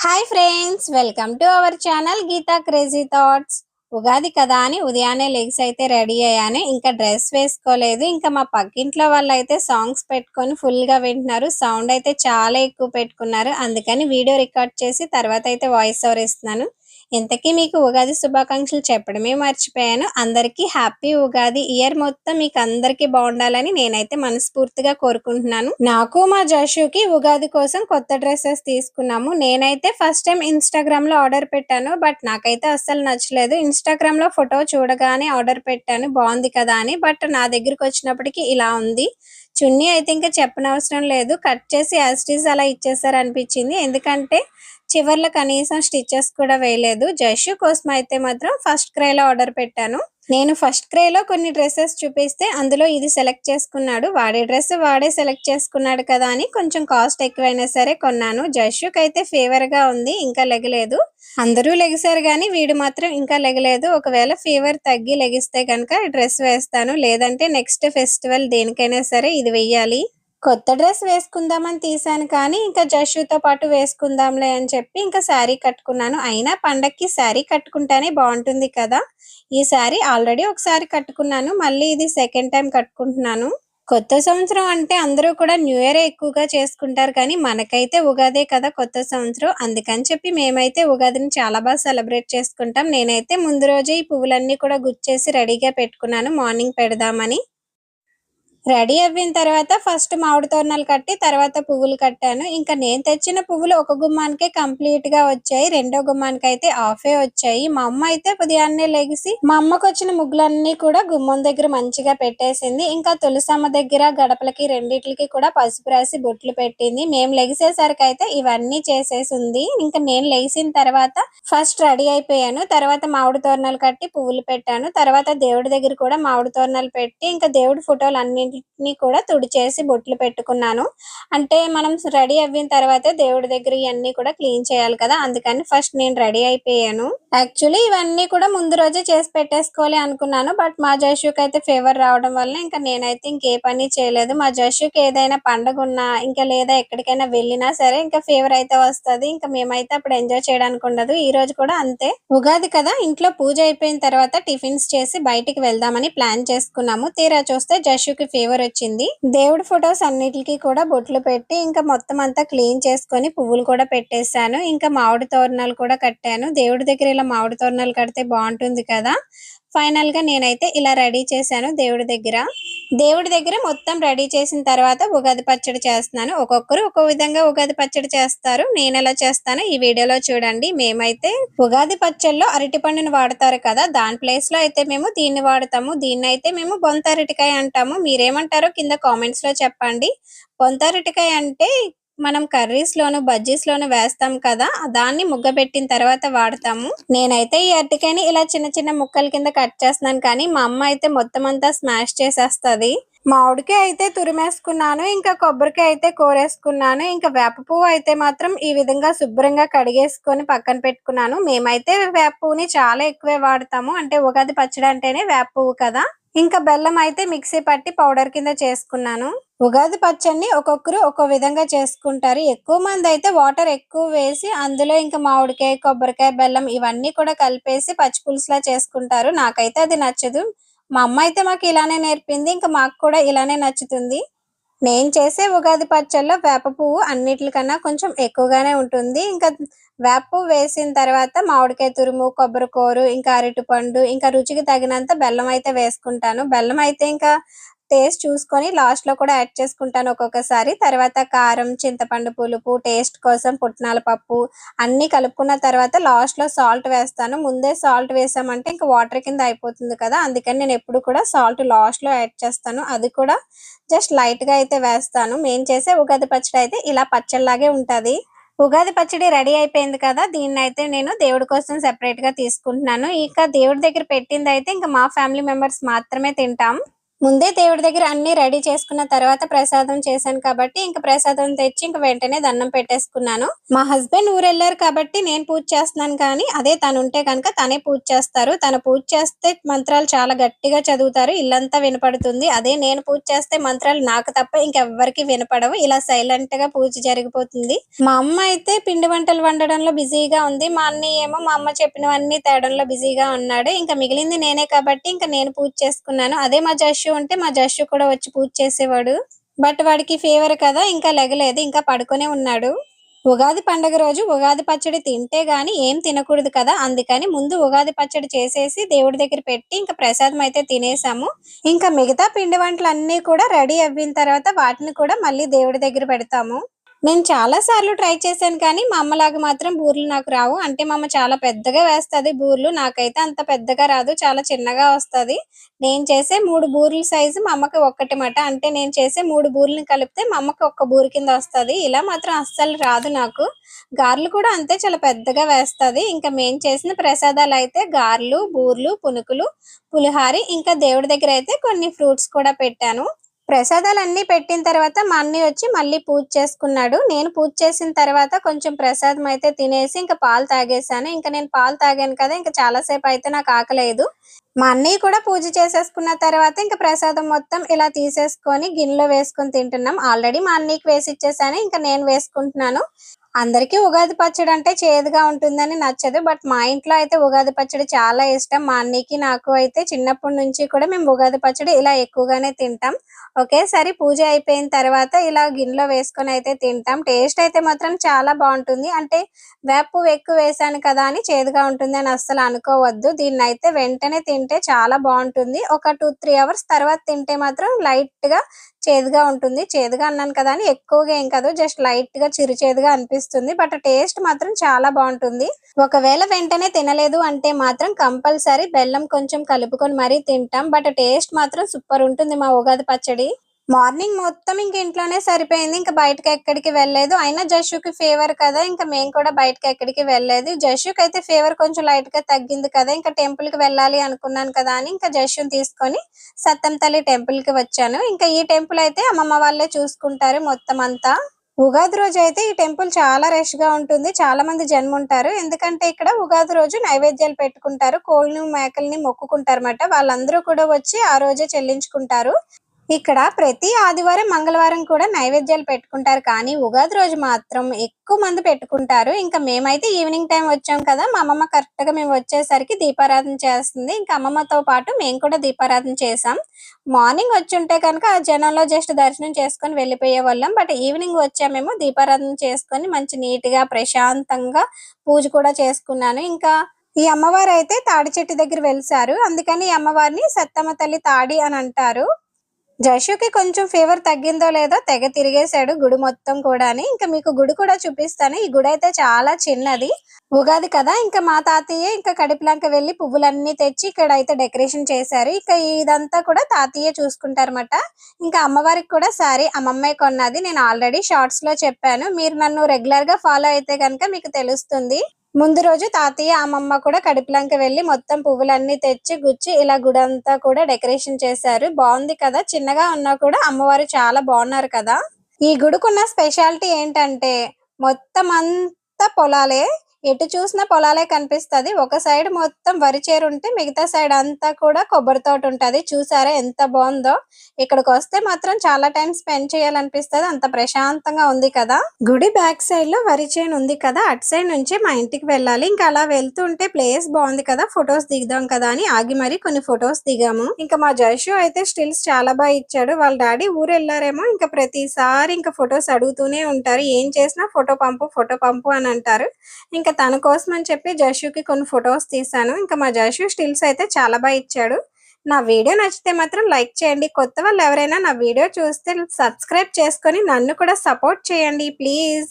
Hi friends, welcome to our channel Geetha crazy thoughts. Ugadi కదా అని ఉదయాన్నే లెగ్స్ అయితే రెడీ అయ్యాను. ఇంకా డ్రెస్ వేసుకోలేదు. ఇంకా మా పక్కింట్లో వాళ్ళు అయితే సాంగ్స్ పెట్టుకొని ఫుల్ గా వింటున్నారు. సౌండ్ అయితే చాలా ఎక్కువ పెట్టుకున్నారు. అందుకని వీడియో రికార్డ్ చేసి తర్వాత అయితే వాయిస్ ఓవర్ ఇస్తున్నాను. ఇంతకీ మీకు ఉగాది శుభాకాంక్షలు చెప్పడమే మర్చిపోయాను. అందరికీ హ్యాపీ ఉగాది. ఇయర్ మొత్తం మీకు అందరికీ బాగుండాలని నేనైతే మనస్ఫూర్తిగా కోరుకుంటున్నాను. నాకు మా జషుకి ఉగాది కోసం కొత్త డ్రెస్సెస్ తీసుకున్నాము. నేనైతే ఫస్ట్ టైం ఇన్స్టాగ్రామ్ లో ఆర్డర్ పెట్టాను. బట్ నాకైతే అస్సలు నచ్చలేదు. ఇన్స్టాగ్రామ్ లో ఫోటో చూడగానే ఆర్డర్ పెట్టాను, బాగుంది కదా అని. బట్ నా దగ్గరికి వచ్చినప్పటికి ఇలా ఉంది. చున్నీ అయితే ఇంకా చెప్పనవసరం లేదు, కట్ చేసి యాజ్ ఇట్ ఈజ్ అలా ఇచ్చేసారు అనిపించింది. ఎందుకంటే చివర్లో కనీసం స్టిచెస్ కూడా వేయలేదు. జషు కోసం అయితే మాత్రం ఫస్ట్ క్రైలో ఆర్డర్ పెట్టాను. నేను ఫస్ట్ క్రైలో కొన్ని డ్రెస్సెస్ చూపిస్తే అందులో ఇది సెలెక్ట్ చేసుకున్నాడు. వాడే డ్రెస్ వాడే సెలెక్ట్ చేసుకున్నాడు కదా అని కొంచెం కాస్ట్ ఎక్కువైనా సరే కొన్నాను. జషుకి అయితే ఫీవర్ గా ఉంది, ఇంకా లెగలేదు. అందరూ లెగిసారు కానీ వీడు మాత్రం ఇంకా లెగలేదు. ఒకవేళ ఫీవర్ తగ్గి లెగిస్తే కనుక డ్రెస్ వేస్తాను, లేదంటే నెక్స్ట్ ఫెస్టివల్ దేనికైనా సరే ఇది వెయ్యాలి. కొత్త డ్రెస్ వేసుకుందామని తీసాను కానీ ఇంకా జషుతో పాటు వేసుకుందాంలే అని చెప్పి ఇంకా శారీ కట్టుకున్నాను. అయినా పండక్కి శారీ కట్టుకుంటేనే బాగుంటుంది కదా. ఈ శారీ ఆల్రెడీ ఒకసారి కట్టుకున్నాను, మళ్ళీ ఇది సెకండ్ టైం కట్టుకుంటున్నాను. కొత్త సంవత్సరం అంటే అందరూ కూడా న్యూ ఇయర్ ఎక్కువగా చేసుకుంటారు కానీ మనకైతే ఉగాదే కదా కొత్త సంవత్సరం. అందుకని చెప్పి మేమైతే ఉగాదిని చాలా బాగా సెలబ్రేట్ చేసుకుంటాం. నేనైతే ముందు రోజే ఈ పువ్వులన్నీ కూడా గుచ్చేసి రెడీగా పెట్టుకున్నాను మార్నింగ్ పెడదామని. రెడీ అయిన తర్వాత ఫస్ట్ మామిడి తోరణాలు కట్టి తర్వాత పువ్వులు కట్టాను. ఇంకా నేను తెచ్చిన పువ్వులు ఒక గుమ్మానికే కంప్లీట్ గా వచ్చాయి, రెండో గుమ్మానికి అయితే ఆఫే వచ్చాయి. మా అమ్మ అయితే ఉదయాన్నే లెగిసి మా అమ్మకు వచ్చిన ముగ్గులన్నీ కూడా గుమ్మం దగ్గర మంచిగా పెట్టేసింది. ఇంకా తులసమ్మ దగ్గర గడపలకి రెండిట్లకి కూడా పసుపు రాసి బొట్లు పెట్టింది. మేము లెగిసేసరికి అయితే ఇవన్నీ చేసేసింది. ఇంకా నేను లెగిసిన తర్వాత ఫస్ట్ రెడీ అయిపోయాను. తర్వాత మామిడి తోరణాలు కట్టి పువ్వులు పెట్టాను. తర్వాత దేవుడి దగ్గర కూడా మామిడి తోరణాలు పెట్టి ఇంకా దేవుడి ఫోటోలు అన్నింటినీ కూడా తుడిచేసి బొట్లు పెట్టుకున్నాను. అంటే మనం రెడీ అయిన తర్వాత దేవుడి దగ్గర ఇవన్నీ కూడా క్లీన్ చేయాలి కదా, అందుకని ఫస్ట్ నేను రెడీ అయిపోయాను. యాక్చువల్లీ ఇవన్నీ కూడా ముందు రోజే చేసి పెట్టేసుకోవాలి అనుకున్నాను. బట్ మా జషుకి అయితే ఫీవర్ రావడం వల్ల ఇంకా నేనైతే ఇంకే పని చేయలేదు. మా జషుకి ఏదైనా పండగ ఉన్నా ఇంకా లేదా ఎక్కడికైనా వెళ్ళినా సరే ఇంకా ఫీవర్ అయితే వస్తుంది. ఇంకా మేమైతే అప్పుడు ఎంజాయ్ చేయడానికి ఉండదు. ఈ రోజు కూడా అంతే. ఉగాది కదా, ఇంట్లో పూజ అయిపోయిన తర్వాత టిఫిన్స్ చేసి బయటికి వెళ్దామని ప్లాన్ చేసుకున్నాము. తీరా చూస్తే జషుకి ఫీవర్ వచ్చింది. దేవుడి ఫొటోస్ అన్నిటికీ కూడా బొట్లు పెట్టి ఇంకా మొత్తం అంతా క్లీన్ చేసుకొని పువ్వులు కూడా పెట్టేశాను. ఇంకా మామిడి తోరణాలు కూడా కట్టాను. దేవుడి దగ్గర ఇలా మామిడి తోరణాలు కడితే బాగుంటుంది కదా. ఫైనల్ గా నేనైతే ఇలా రెడీ చేశాను. దేవుడి దగ్గర మొత్తం రెడీ చేసిన తర్వాత ఉగాది పచ్చడి చేస్తున్నాను. ఒక్కొక్కరు ఒక్కో విధంగా ఉగాది పచ్చడి చేస్తారు. నేను ఎలా చేస్తానో ఈ వీడియోలో చూడండి. మేమైతే ఉగాది పచ్చడిలో అరటి పండుని వాడతారు కదా, దాని ప్లేస్ లో అయితే మేము దీన్ని వాడతాము. దీన్ని అయితే మేము బొంత అరటికాయ అంటాము. మీరేమంటారో కింద కామెంట్స్ లో చెప్పండి. బొంత అరటికాయ అంటే మనం కర్రీస్ లోను బజ్జీస్ లోను వేస్తాం కదా, దాన్ని ముగ్గబెట్టిన తర్వాత వాడతాము. నేనైతే ఈ అరటికాయని ఇలా చిన్న చిన్న ముక్కల కింద కట్ చేస్తున్నాను కానీ మా అమ్మ అయితే మొత్తం అంతా స్మాష్ చేసేస్తుంది. మామిడికాయ అయితే తురిమేసుకున్నాను, ఇంకా కొబ్బరికాయ అయితే కోరేసుకున్నాను. ఇంకా వేప పువ్వు అయితే మాత్రం ఈ విధంగా శుభ్రంగా కడిగేసుకొని పక్కన పెట్టుకున్నాను. మేమైతే వేప పువ్వుని చాలా ఎక్కువే వాడతాము, అంటే ఉగాది పచ్చడి అంటేనే వేప పువ్వు కదా. ఇంకా బెల్లం అయితే మిక్సీ పట్టి పౌడర్ కింద చేసుకున్నాను. ఉగాది పచ్చడిని ఒక్కొక్కరు ఒక్కో విధంగా చేసుకుంటారు. ఎక్కువ మంది అయితే వాటర్ ఎక్కువ వేసి అందులో ఇంకా మామిడికాయ కొబ్బరికాయ బెల్లం ఇవన్నీ కూడా కలిపేసి పచ్చి పులుసులా చేసుకుంటారు. నాకైతే అది నచ్చదు. మా అమ్మ అయితే మాకు ఇలానే నేర్పింది, ఇంకా మాకు కూడా ఇలానే నచ్చుతుంది. నేను చేసే ఉగాది పచ్చడిలో వేప పువ్వు అన్నిటికన్నా కొంచెం ఎక్కువగానే ఉంటుంది. ఇంకా వేప పువ్వు వేసిన తర్వాత మామిడికాయ తురుము, కొబ్బరి కూరు, ఇంకా అరటిపండు, ఇంకా రుచికి తగినంత బెల్లం అయితే వేసుకుంటాను. బెల్లం అయితే ఇంకా టేస్ట్ చూసుకొని లాస్ట్ లో కూడా యాడ్ చేసుకుంటాను ఒక్కొక్కసారి. తర్వాత కారం, చింతపండు పులుపు, టేస్ట్ కోసం పుట్నాల పప్పు అన్ని కలుపుకున్న తర్వాత లాస్ట్ లో సాల్ట్ వేస్తాను. ముందే సాల్ట్ వేసామంటే ఇంకా వాటర్ కింద అయిపోతుంది కదా, అందుకని నేను ఎప్పుడు కూడా సాల్ట్ లాస్ట్ లో యాడ్ చేస్తాను. అది కూడా జస్ట్ లైట్ గా అయితే వేస్తాను. మేము చేసే ఉగాది పచ్చడి అయితే ఇలా పచ్చడిలాగే ఉంటది. ఉగాది పచ్చడి రెడీ అయిపోయింది కదా, దీన్ని అయితే నేను దేవుడి కోసం సెపరేట్ గా తీసుకుంటున్నాను. ఇక దేవుడి దగ్గర పెట్టింది అయితే ఇంకా మా ఫ్యామిలీ మెంబర్స్ మాత్రమే తింటాం. ముందే దేవుడి దగ్గర అన్ని రెడీ చేసుకున్న తర్వాత ప్రసాదం చేశాను కాబట్టి ఇంకా ప్రసాదం తెచ్చి ఇంకా వెంటనే దండం పెట్టేసుకున్నాను. మా హస్బెండ్ ఊరెళ్ళారు కాబట్టి నేను పూజ చేస్తున్నాను కానీ అదే తను ఉంటే కనుక తనే పూజ చేస్తారు. తను పూజ చేస్తే మంత్రాలు చాలా గట్టిగా చదువుతారు, ఇల్లంతా వినపడుతుంది. అదే నేను పూజ చేస్తే మంత్రాలు నాకు తప్ప ఇంకెవ్వరికి వినపడవు. ఇలా సైలెంట్ గా పూజ జరిగిపోతుంది. మా అమ్మ అయితే పిండి వంటలు వండడంలో బిజీగా ఉంది. మా అన్నయ్య ఏమో మా అమ్మ చెప్పినవన్నీ తేడంలో బిజీగా ఉన్నాడు. ఇంకా మిగిలింది నేనే కాబట్టి ఇంకా నేను పూజ చేసుకున్నాను. అదే మా జస్సు ఉంటే మా జస్సు కూడా వచ్చి పూజ చేసేవాడు. బట్ వాడికి ఫీవర్ కదా ఇంకా లెగలేదు, ఇంకా పడుకునే ఉన్నాడు. ఉగాది పండుగ రోజు ఉగాది పచ్చడి తింటే గాని ఏం తినకూడదు కదా, అందుకని ముందు ఉగాది పచ్చడి చేసేసి దేవుడి దగ్గర పెట్టి ఇంకా ప్రసాదం అయితే తినేసాము. ఇంకా మిగతా పిండి వంటలు అన్ని కూడా రెడీ అయిన తర్వాత వాటిని కూడా మళ్ళీ దేవుడి దగ్గర పెడతాము. నేను చాలా సార్లు ట్రై చేశాను కానీ మా అమ్మలాగా మాత్రం బూర్లు నాకు రావు. అంటే మా అమ్మ చాలా పెద్దగా వేస్తది బూర్లు, నాకైతే అంత పెద్దగా రాదు, చాలా చిన్నగా వస్తది. నేను చేసే 3 బూర్ల సైజు మా అమ్మకి ఒక్కటి మాట. అంటే నేను చేసే 3 బూర్లని కలిపితే మా అమ్మకి ఒక్క బూరు కింద వస్తది. ఇలా మాత్రం అస్సలు రాదు నాకు. గారెలు కూడా అంతే చాలా పెద్దగా వేస్తది. ఇంకా మేము చేసిన ప్రసాదాలు అయితే గారెలు, బూర్లు, పునుకులు, పులిహారి, ఇంకా దేవుడి దగ్గర అయితే కొన్ని ఫ్రూట్స్ కూడా పెట్టాను. ప్రసాదాలన్నీ పెట్టిన తర్వాత మా అన్నయ్య వచ్చి మళ్ళీ పూజ చేసుకున్నాడు. నేను పూజ చేసిన తర్వాత కొంచెం ప్రసాదం అయితే తినేసి ఇంకా పాలు తాగేసాను. ఇంకా నేను పాలు తాగాను కదా, ఇంకా చాలా సేపు అయితే నాకు ఆకలేదు. మా అన్నయ్య కూడా పూజ చేసేసుకున్న తర్వాత ఇంకా ప్రసాదం మొత్తం ఇలా తీసేసుకొని గిన్నెలో వేసుకొని తింటున్నాం. ఆల్రెడీ మా అన్నయ్యకి వేసి ఇచ్చేసాను, ఇంకా నేను వేసుకుంటున్నాను. అందరికీ ఉగాది పచ్చడి అంటే చేదుగా ఉంటుందని నచ్చదు. బట్ మా ఇంట్లో అయితే ఉగాది పచ్చడి చాలా ఇష్టం. మా అన్నయ్యకి నాకు అయితే చిన్నప్పటి నుంచి కూడా మేము ఉగాది పచ్చడి ఇలా ఎక్కువగానే తింటాం. ఒకేసారి పూజ అయిపోయిన తర్వాత ఇలా గిన్నెలో వేసుకొని అయితే తింటాం. టేస్ట్ అయితే మాత్రం చాలా బాగుంటుంది. అంటే వేప పువ్వు ఎక్కువ వేసాను కదా అని చేదుగా ఉంటుంది అని అస్సలు అనుకోవద్దు. దీన్ని అయితే వెంటనే తింటే చాలా బాగుంటుంది. ఒక 2-3 అవర్స్ తర్వాత తింటే మాత్రం లైట్ గా చేదుగా ఉంటుంది. చేదుగా అన్నాను కదా అని ఎక్కువగా ఏం కాదు, జస్ట్ లైట్ గా చిరు చేదుగా అనిపిస్తుంది. బట్ టేస్ట్ మాత్రం చాలా బాగుంటుంది. ఒకవేళ వెంటనే తినలేదు అంటే మాత్రం కంపల్సరీ బెల్లం కొంచెం కలుపుకొని మరీ తింటాం. బట్ టేస్ట్ మాత్రం సూపర్ ఉంటుంది మా ఉగాది పచ్చడి. మార్నింగ్ మొత్తం ఇంక ఇంట్లోనే సరిపోయింది. ఇంకా బయటకి ఎక్కడికి వెళ్ళలేదు. అయినా జస్సుకి ఫీవర్ కదా, ఇంకా మేము కూడా బయటకి ఎక్కడికి వెళ్ళలేదు. జస్సుకి అయితే ఫీవర్ కొంచెం లైట్ గా తగ్గింది కదా, ఇంకా టెంపుల్ కి వెళ్ళాలి అనుకున్నాను కదా అని ఇంకా జస్సుని తీసుకొని సత్యం తల్లి టెంపుల్ కి వచ్చాను. ఇంకా ఈ టెంపుల్ అయితే అమ్మమ్మ వాళ్ళే చూసుకుంటారు మొత్తం అంతా. ఉగాది రోజు అయితే ఈ టెంపుల్ చాలా రష్ గా ఉంటుంది, చాలా మంది జనం ఉంటారు. ఎందుకంటే ఇక్కడ ఉగాది రోజు నైవేద్యాలు పెట్టుకుంటారు, కోళ్ళని మేకల్ని మొక్కుకుంటారు అన్నమాట. వాళ్ళందరూ కూడా వచ్చి ఆ రోజే చెల్లించుకుంటారు. ఇక్కడ ప్రతి ఆదివారం మంగళవారం కూడా నైవేద్యాలు పెట్టుకుంటారు కానీ ఉగాది రోజు మాత్రం ఎక్కువ మంది పెట్టుకుంటారు. ఇంకా మేమైతే ఈవినింగ్ టైం వచ్చాం కదా, మా అమ్మమ్మ కరెక్ట్ గా మేము వచ్చేసరికి దీపారాధన చేస్తుంది. ఇంకా అమ్మమ్మతో పాటు మేము కూడా దీపారాధన చేసాం. మార్నింగ్ వచ్చి ఉంటే కనుక ఆ జనంలో జస్ట్ దర్శనం చేసుకొని వెళ్ళిపోయే వాళ్ళం. బట్ ఈవినింగ్ వచ్చామేమో దీపారాధన చేసుకొని మంచి నీట్ గా ప్రశాంతంగా పూజ కూడా చేసుకున్నాను. ఇంకా ఈ అమ్మవారు అయితే తాడి చెట్టు దగ్గర వెలిసారు, అందుకని ఈ అమ్మవారిని సత్తమ్మ తల్లి తాడి అని అంటారు. జషుకి కొంచెం ఫీవర్ తగ్గిందో లేదో తెగ తిరిగేశాడు గుడి మొత్తం కూడా. ఇంకా మీకు గుడి కూడా చూపిస్తాను. ఈ గుడి అయితే చాలా చిన్నది. ఉగాది కదా, ఇంకా మా తాతయ్య ఇంకా కడిపిలంక వెళ్లి పువ్వులన్నీ తెచ్చి ఇక్కడ అయితే డెకరేషన్ చేశారు. ఇంకా ఇదంతా కూడా తాతయ్య చూసుకుంటారన్నమాట. ఇంకా అమ్మవారికి కూడా సారీ అమ్మమ్మే కొన్నది. నేను ఆల్రెడీ షార్ట్స్ లో చెప్పాను, మీరు నన్ను రెగ్యులర్ గా ఫాలో అయితే కనుక మీకు తెలుస్తుంది. ముందు రోజు తాతయ్య అమ్మమ్మ కూడా కడిపిలంక వెళ్లి మొత్తం పువ్వులన్నీ తెచ్చి గుచ్చి ఇలా గుడంతా కూడా డెకరేషన్ చేశారు. బాగుంది కదా, చిన్నగా ఉన్నా కూడా అమ్మవారు చాలా బాగున్నారు కదా. ఈ గుడికున్న స్పెషాలిటీ ఏంటంటే మొత్తం అంతా పొలాలే, ఎటు చూసినా పొలాలే కనిపిస్తది. ఒక సైడ్ మొత్తం వరి చేరు ఉంటే మిగతా సైడ్ అంతా కూడా కొబ్బరి తోట ఉంటది. చూసారా ఎంత బాగుందో. ఇక్కడికి వస్తే మాత్రం చాలా టైం స్పెండ్ చేయాలనిపిస్తది, అంత ప్రశాంతంగా ఉంది కదా. గుడి బ్యాక్ సైడ్ లో వరి చేను ఉంది కదా, అటు సైడ్ నుంచి మా ఇంటికి వెళ్ళాలి. ఇంకా అలా వెళ్తుంటే ప్లేస్ బాగుంది కదా, ఫొటోస్ దిగుదాం కదా అని ఆగి మరి కొన్ని ఫొటోస్ దిగాము. ఇంకా మా జైషు అయితే స్టిల్స్ చాలా బాగా ఇచ్చాడు. వాళ్ళ డాడీ ఊరు వెళ్ళారేమో, ఇంకా ప్రతిసారి ఇంకా ఫొటోస్ అడుగుతూనే ఉంటారు. ఏం చేసినా ఫోటో పంపు అని అంటారు. ఇంకా తన కోసం అని చెప్పి జషుకి కొన్ని ఫొటోస్ తీసాను. ఇంకా మా జషు స్టిల్స్ అయితే చాలా బాగా ఇచ్చాడు. నా వీడియో నచ్చితే మాత్రం లైక్ చేయండి. కొత్త వాళ్ళు ఎవరైనా నా వీడియో చూస్తే సబ్స్క్రైబ్ చేసుకొని నన్ను కూడా సపోర్ట్ చేయండి ప్లీజ్.